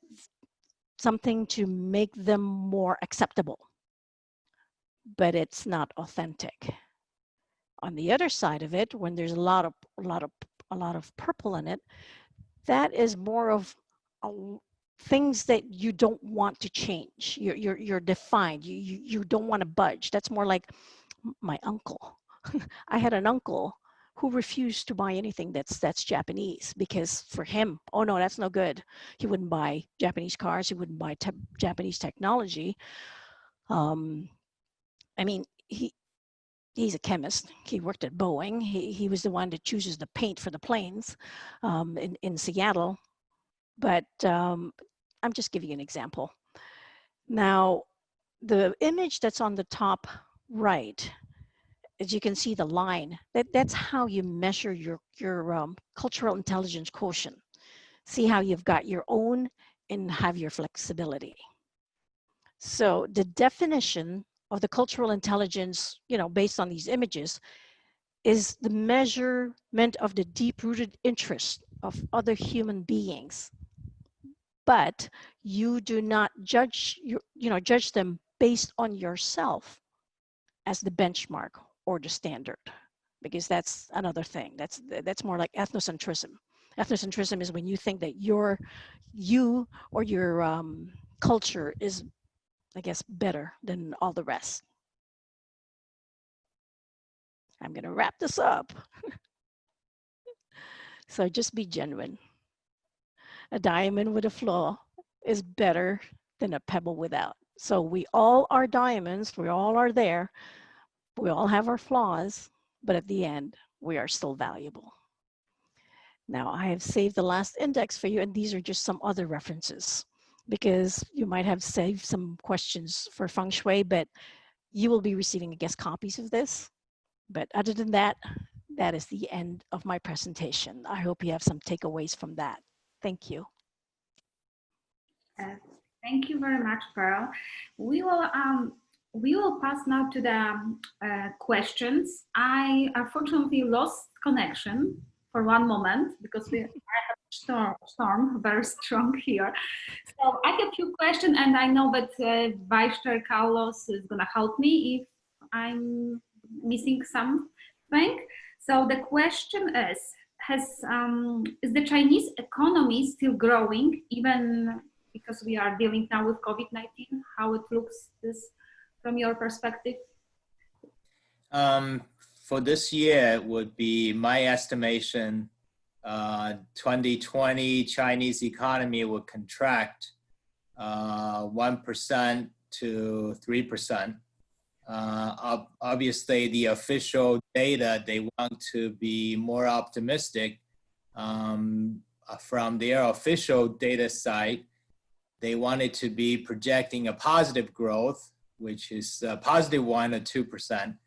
something to make them more acceptable. But it's not authentic. On the other side of it, when there's a lot of purple in it, that is more of things that you don't want to change. You're defined. You don't want to budge. That's more like my uncle. I had an uncle who refused to buy anything that's Japanese, because for him, oh no, that's no good. He wouldn't buy Japanese cars. He wouldn't buy Japanese technology. I mean, he's a chemist. He worked at Boeing. He was the one that chooses the paint for the planes in Seattle. But I'm just giving you an example. Now, the image that's on the top right, as you can see the line, that's how you measure your cultural intelligence quotient. See how you've got your own and have your flexibility. So the definition of the cultural intelligence, you know, based on these images, is the measurement of the deep-rooted interest of other human beings. But you do not judge judge them based on yourself as the benchmark or the standard, because that's another thing. That's more like ethnocentrism. Ethnocentrism is when you think that you or your culture is, I guess, better than all the rest. I'm going to wrap this up. So just be genuine. A diamond with a flaw is better than a pebble without. So we all are diamonds. We all are there. We all have our flaws, but at the end, we are still valuable. Now, I have saved the last index for you, and these are just some other references because you might have saved some questions for Feng Shui, but you will be receiving, I guess, copies of this. But other than that, that is the end of my presentation. I hope you have some takeaways from that. Thank you. Thank you very much, Pearl. We will pass now to the questions. I unfortunately lost connection for one moment because I have a storm very strong here. So I have a few questions, and I know that Vice Chair Carlos is going to help me if I'm missing something. So the question is, is the Chinese economy still growing, even because we are dealing now with COVID-19? How it looks this from your perspective? For this year, it would be my estimation, 2020 Chinese economy would contract 1% to 3%. Obviously, the official data, they want to be more optimistic. From their official data side, they wanted to be projecting a positive growth, which is positive 1 or 2%.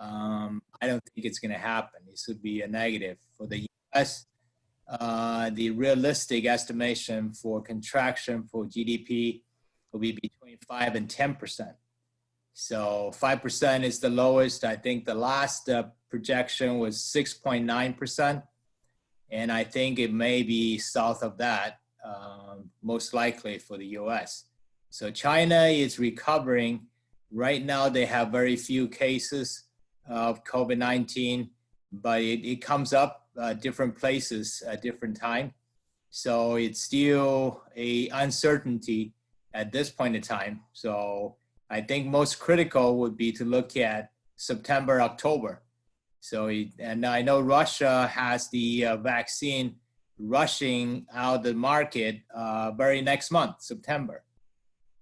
I don't think it's going to happen. It should be a negative. For the US, the realistic estimation for contraction for GDP will be between 5 and 10%. So 5% is the lowest. I think the last projection was 6.9%. And I think it may be south of that, most likely for the US. So China is recovering. Right now, they have very few cases of COVID-19, but it comes up different places at different time. So it's still a uncertainty at this point in time. So I think most critical would be to look at September, October. So, and I know Russia has the vaccine rushing out the market very next month, September.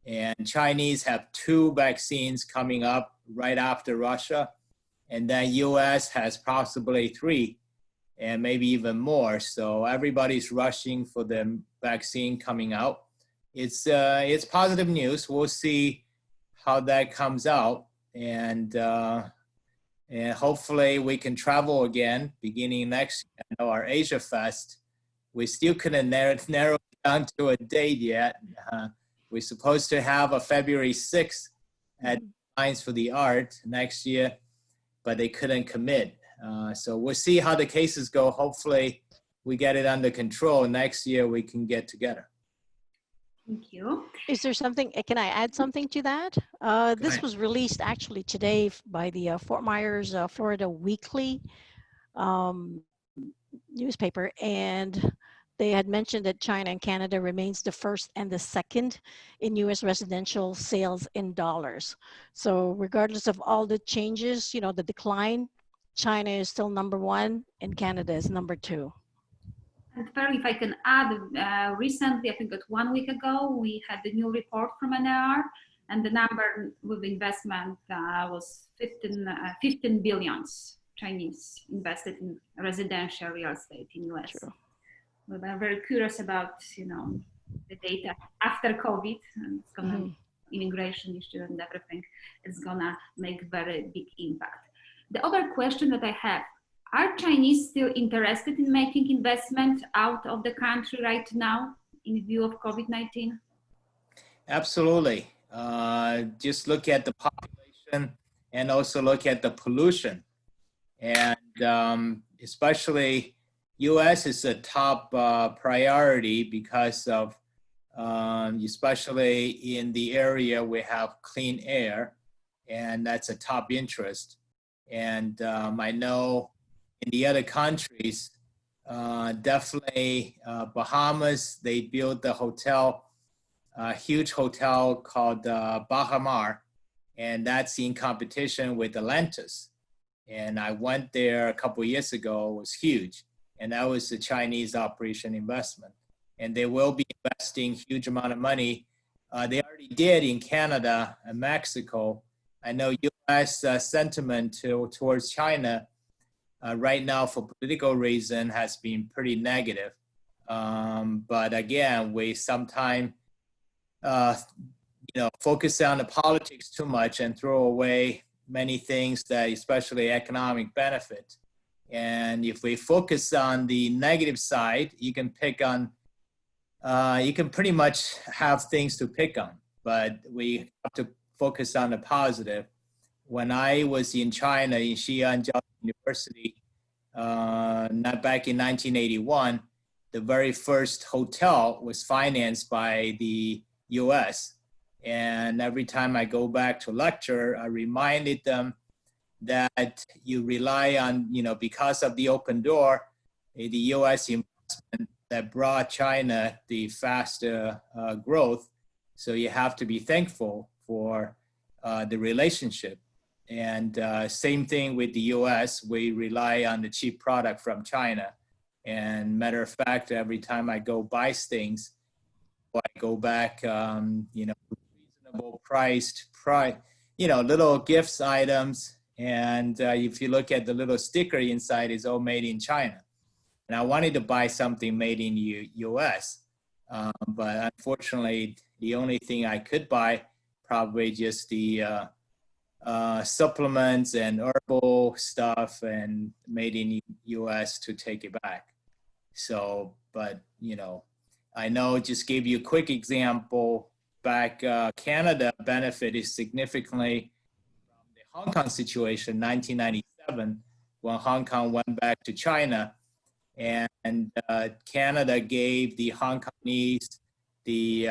And Chinese have 2 vaccines coming up right after Russia. And then US has possibly 3 and maybe even more. So everybody's rushing for the vaccine coming out. It's positive news. We'll see how that comes out. And hopefully we can travel again beginning next year. I know our Asia Fest, we still couldn't narrow it down to a date yet. We're supposed to have a February 6th at Science for the Art next year, but they couldn't commit. So we'll see how the cases go. Hopefully we get it under control. Next year we can get together. Thank you. Is there something, can I add something to that? This was released actually today by the Fort Myers, Florida Weekly newspaper, and they had mentioned that China and Canada remains the first and the second in US residential sales in dollars. So regardless of all the changes, you know, the decline, China is still #1 and Canada is #2. And Pearl, if I can add, recently, I think that 1 week ago, we had the new report from NABOR, and the number with investment was 15 billions Chinese invested in residential real estate in US. True. We were very curious about, you know, the data after COVID, and it's gonna immigration issue and everything. It's gonna make very big impact. The other question that I have: are Chinese still interested in making investment out of the country right now in view of COVID-19? Absolutely. Just look at the population and also look at the pollution. And especially US is a top priority because of, especially in the area we have clean air, and that's a top interest. And I know in the other countries, Definitely Bahamas, they built a hotel, a huge hotel called Bahamar, and that's in competition with Atlantis. And I went there a couple of years ago. It was huge, and that was the Chinese operation investment. And they will be investing huge amount of money. They already did in Canada and Mexico. I know U.S. Sentiment towards China right now for political reason has been pretty negative. But again, we sometimes focus on the politics too much and throw away many things that especially economic benefit. And if we focus on the negative side, you can pick on, you can pretty much have things to pick on, but we have to focus on the positive. When I was in China, in Xi'an University, not back in 1981, the very first hotel was financed by the US. And every time I go back to lecture, I reminded them that you rely on, because of the open door, the US investment that brought China the faster growth. So you have to be thankful for the relationship. And same thing with the US, we rely on the cheap product from China. And matter of fact, every time I go buy things, I go back, reasonable priced, little gifts items. And if you look at the little sticker inside, it's all made in China. And I wanted to buy something made in US. But unfortunately, the only thing I could buy, probably just the supplements and herbal stuff and made in US to take it back. So, but, I know, just gave you a quick example. Back Canada benefited significantly from the Hong Kong situation, 1997, when Hong Kong went back to China. And Canada gave the Hong Kongese the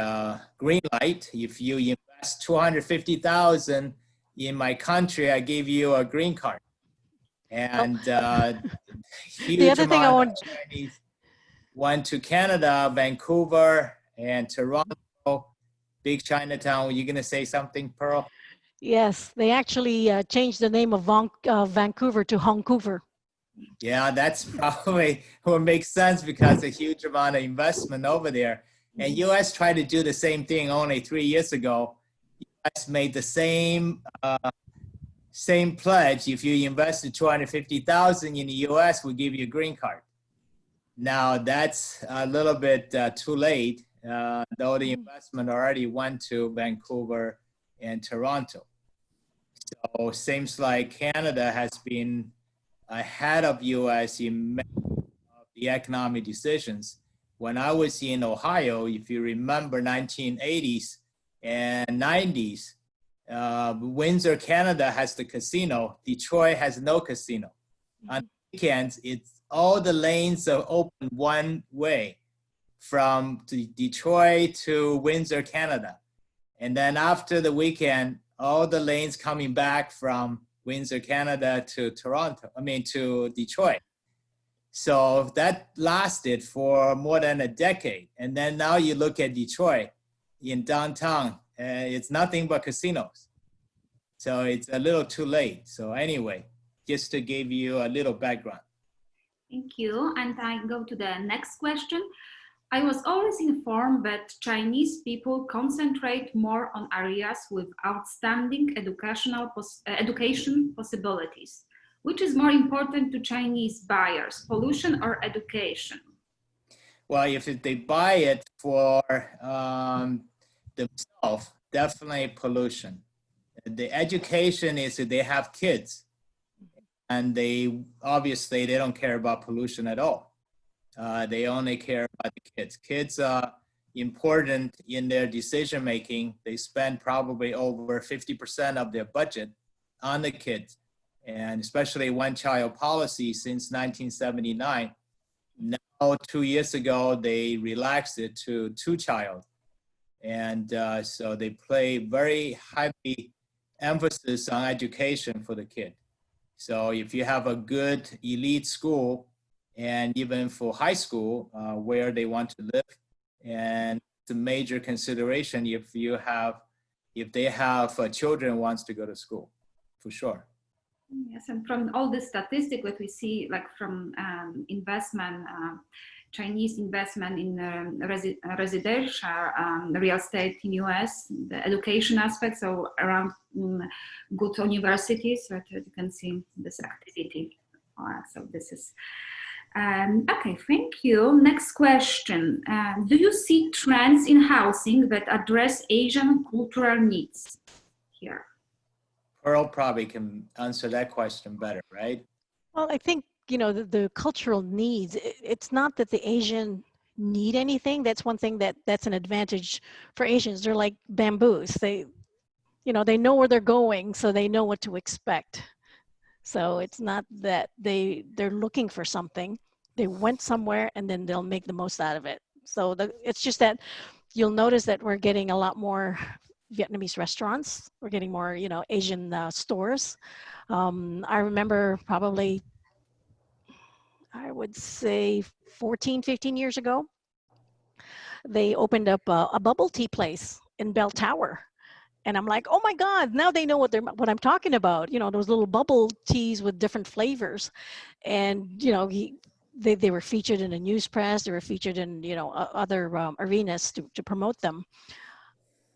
green light. If you invest $250,000 in my country, I give you a green card. And huge amount of Chinese went to Canada, Vancouver, and Toronto, big Chinatown. You're going to say something, Pearl? Yes, they actually changed the name of Vancouver to Hongcouver. Yeah, that's probably what makes sense because a huge amount of investment over there. And U.S. tried to do the same thing only 3 years ago. U.S. made the same pledge. If you invested $250,000 in the U.S., we'll give you a green card. Now that's a little bit too late, though the investment already went to Vancouver and Toronto. So seems like Canada has been ahead of US in many of the economic decisions. When I was in Ohio, if you remember 1980s and 90s, Windsor, Canada has the casino. Detroit has no casino. On weekends, all the lanes are open one way from Detroit to Windsor, Canada. And then after the weekend, all the lanes coming back from Windsor, Canada to to Detroit. So that lasted for more than a decade. And then now you look at Detroit in downtown, it's nothing but casinos. So it's a little too late. So anyway, just to give you a little background. Thank you. And I go to the next question. I was always informed that Chinese people concentrate more on areas with outstanding education possibilities. Which is more important to Chinese buyers, pollution or education? Well, if they buy it for themselves, definitely pollution. The education is that they have kids. And they don't care about pollution at all. They only care about the kids. Kids are important in their decision making. They spend probably over 50% of their budget on the kids. And especially one-child policy since 1979. Now, 2 years ago, they relaxed it to two-child. And so they play very heavy emphasis on education for the kid. So if you have a good elite school and even for high school, where they want to live. And the major consideration if they have children wants to go to school, for sure. Yes, and from all the statistics that we see, like from investment, Chinese investment in residential real estate in US, the education aspect, so around good universities, that you can see this activity. So this is, okay, thank you. Next question. Do you see trends in housing that address Asian cultural needs here? Pearl probably can answer that question better, right? Well, I think, the cultural needs, it's not that the Asian need anything. That's one thing that's an advantage for Asians. They're like bamboos. They know where they're going, so they know what to expect. So it's not that they're looking for something. They went somewhere and then they'll make the most out of it. So it's just that you'll notice that we're getting a lot more Vietnamese restaurants. We're getting more, Asian stores. I remember probably, I would say 14, 15 years ago, they opened up a bubble tea place in Bell Tower. And I'm like, oh my God, now they know what I'm talking about. Those little bubble teas with different flavors. And, they were featured in the news press. They were featured in, other arenas to promote them.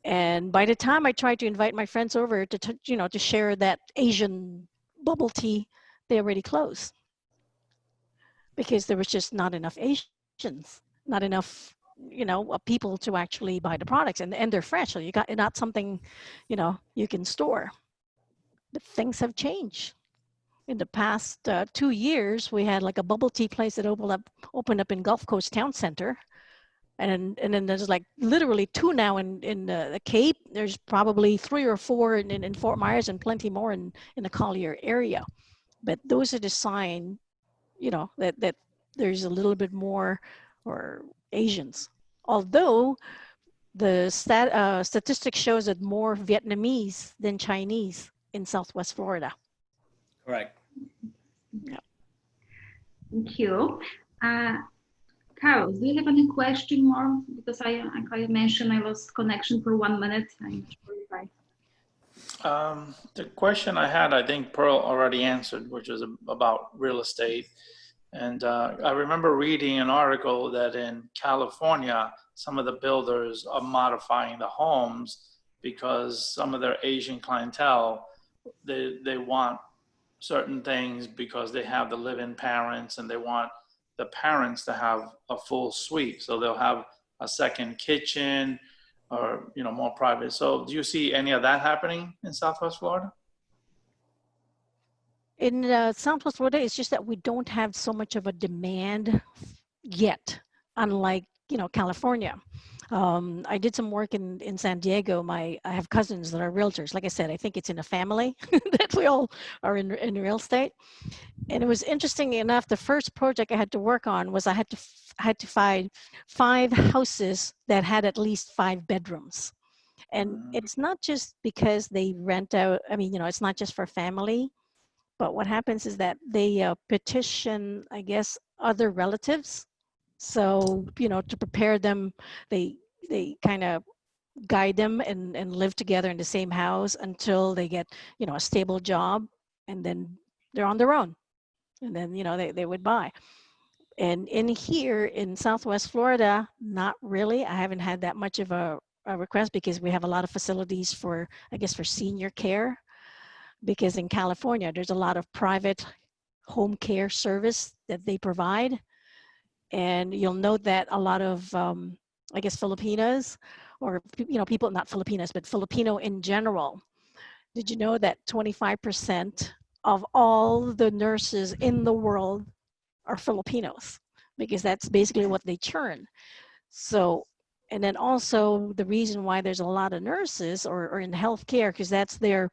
And by the time I tried to invite my friends over to share that Asian bubble tea, they already closed. Because there was just not enough Asians, not enough, people to actually buy the products, and they're fresh. So you got not something, you can store. But things have changed. In the past 2 years, we had like a bubble tea place that opened up in Gulf Coast Town Center. And then there's like literally 2 now in the Cape. There's probably 3 or 4 in Fort Myers, and plenty more in the Collier area. But those are the sign, that there's a little bit more or Asians. Although the statistic shows that more Vietnamese than Chinese in Southwest Florida. Correct. Yeah. Thank you. Carol, do you have any question more? Because I mentioned I lost connection for 1 minute. I'm not sure if The question I had, I think Pearl already answered, which is about real estate. And I remember reading an article that in California, some of the builders are modifying the homes because some of their Asian clientele, they want certain things because they have the live-in parents, and they want the parents to have a full suite. So they'll have a second kitchen, or more private. So do you see any of that happening in Southwest Florida? In Southwest Florida, it's just that we don't have so much of a demand yet, unlike California. I did some work in San Diego. I have cousins that are realtors. Like I said, I think it's in a family that we all are in real estate. And it was interesting enough. The first project I had to work on was I had to find 5 houses that had at least 5 bedrooms. And it's not just because they rent out. I mean, it's not just for family. But what happens is that they petition, I guess, other relatives. So, to prepare them, they kind of guide them and live together in the same house until they get, a stable job, and then they're on their own. And then, they would buy. And in here in Southwest Florida, not really. I haven't had that much of a request because we have a lot of facilities for, I guess, for senior care. Because in California, there's a lot of private home care service that they provide. And you'll note that a lot of, I guess, Filipinos, or, people, not Filipinos, but Filipino in general. Did you know that 25% of all the nurses in the world are Filipinos? Because that's basically what they churn. So, and then also the reason why there's a lot of nurses or in healthcare, because that's their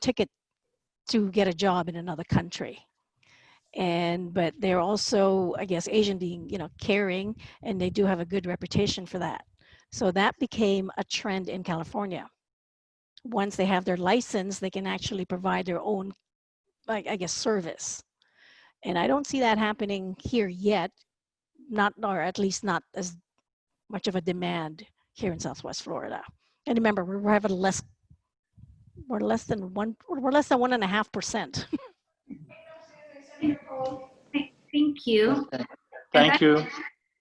ticket to get a job in another country. But they're also, I guess, Asian being, caring, and they do have a good reputation for that. So that became a trend in California. Once they have their license, they can actually provide their own, I guess, service. And I don't see that happening here yet, or at least not as much of a demand here in Southwest Florida. And remember, we're less than 1.5%. Thank you. Okay. Thank you.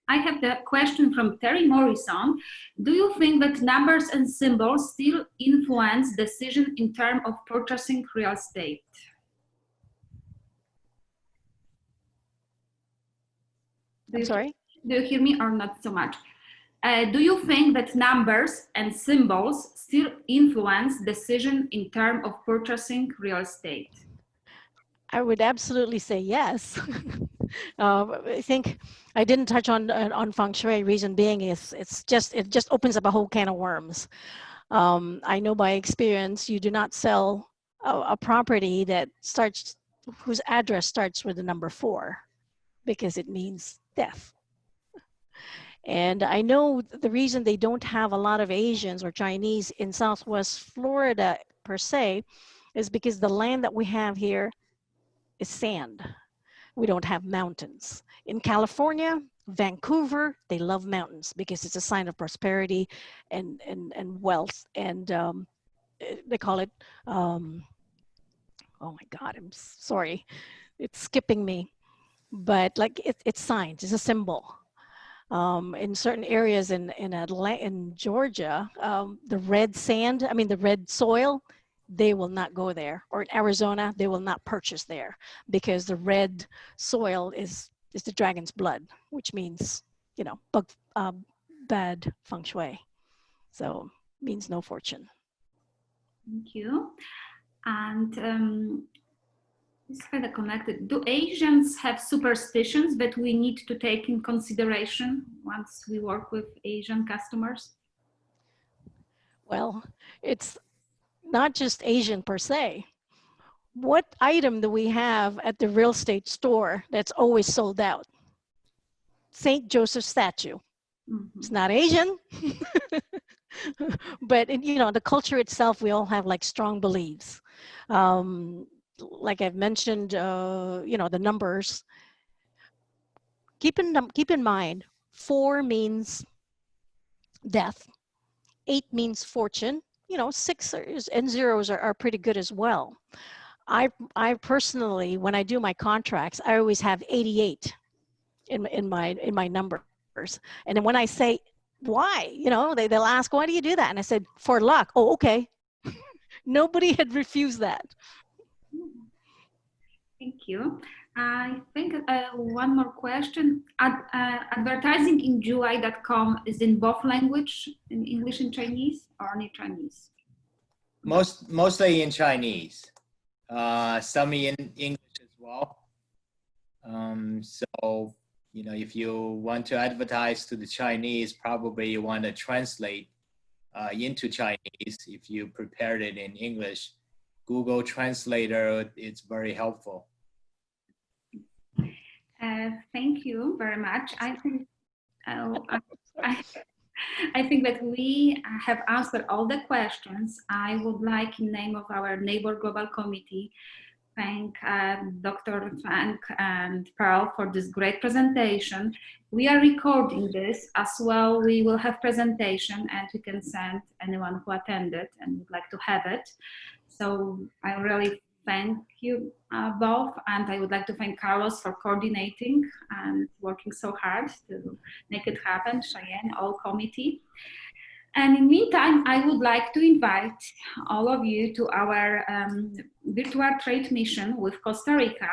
I have the question from Terry Morrison. Do you think that numbers and symbols still influence decision in terms of purchasing real estate? I'm sorry? Do you hear me or not so much? Do you think that numbers and symbols still influence decision in terms of purchasing real estate? I would absolutely say yes. I think I didn't touch on Feng Shui. Reason being is it just opens up a whole can of worms. I know by experience you do not sell a property whose address starts with the number 4, because it means death. And I know the reason they don't have a lot of Asians or Chinese in Southwest Florida per se is because the land that we have here is sand. We don't have mountains. In California, Vancouver, they love mountains because it's a sign of prosperity and wealth. And they call it, oh my God, I'm sorry. It's skipping me. But like it's signs, it's a symbol. In certain areas in Georgia, the red sand, the red soil, they will not go there. Or in Arizona, they will not purchase there because the red soil is the dragon's blood, which means, bad feng shui. So means no fortune. Thank you. And it's kind of connected. Do Asians have superstitions that we need to take in consideration once we work with Asian customers? Well, it's not just Asian per se. What item do we have at the real estate store that's always sold out? St. Joseph statue. Mm-hmm. It's not Asian, but the culture itself, we all have like strong beliefs. Like I've mentioned, the numbers. Keep in mind, 4 means death, 8 means fortune. 6 and 0s are pretty good as well. I personally, when I do my contracts, I always have 88 in my numbers. And then when I say why, they'll ask, why do you do that? And I said, for luck. Oh, okay. Nobody had refused that. Thank you. I think one more question. Advertising in July.com is in both language, in English and Chinese, or only Chinese? Mostly in Chinese. Some in English as well. So, if you want to advertise to the Chinese, probably you want to translate into Chinese. If you prepared it in English, Google Translator, it's very helpful. Thank you very much. I think that we have answered all the questions. I would like, in name of our NABOR Global Committee, thank Dr. Feng and Pearl for this great presentation. We are recording this as well. We will have presentation and we can send anyone who attended and would like to have it. So I really thank you both, and I would like to thank Carlos for coordinating and working so hard to make it happen, Cheyenne, all committee. And in the meantime, I would like to invite all of you to our virtual trade mission with Costa Rica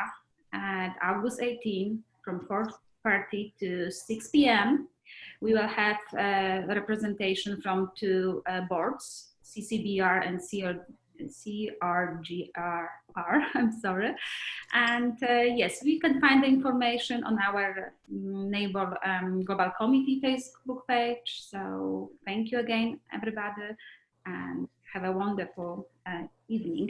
at August 18 from 4:30 to 6 p.m. We will have a representation from 2 boards, CCBR and CRGR, I'm sorry. And yes, we can find the information on our NABOR Global Committee Facebook page. So thank you again, everybody, and have a wonderful evening.